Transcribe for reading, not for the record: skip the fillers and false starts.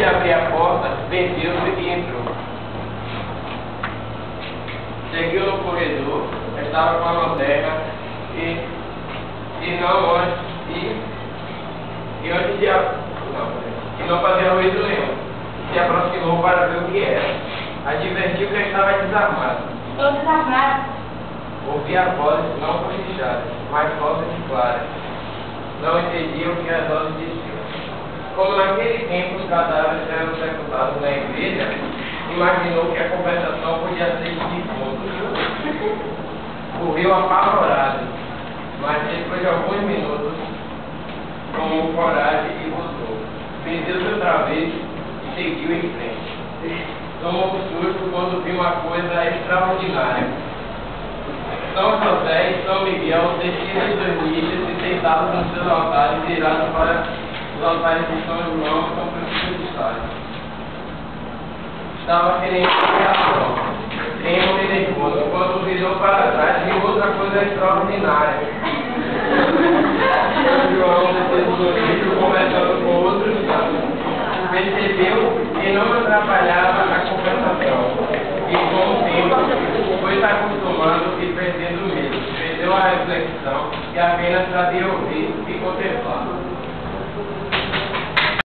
abrir a porta, vendeu-se e entrou. Seguiu no corredor, estava com a lanterna e não fazia ruído nenhum. Se aproximou para ver o que era. Advertiu que estava desarmado. Estou desarmado. Ouvia vozes não cochichadas, mas vozes claras. Não entendia o que as vozes diziam. Como naquele tempo os cadáveres eram sepultados na igreja, imaginou que a conversação podia ser de fundo. Correu apavorado, mas depois de alguns minutos tomou coragem e voltou. Vendeu-se outra vez e seguiu em frente. Tomou um susto quando viu uma coisa extraordinária. São José e São Miguel descidos dos nichos e sentados nos seus altares, virados para os altares de São João e São Francisco de Sales. Estava querendo reação, em um nervoso, quando virou para trás viu outra coisa extraordinária. São João descido do nicho conversando com outros santos. Percebeu que não atrapalhava a conversação e, com o tempo, foi se acostumando e perdendo o medo. Perdeu a reflexão e apenas sabia ouvir e contemplar.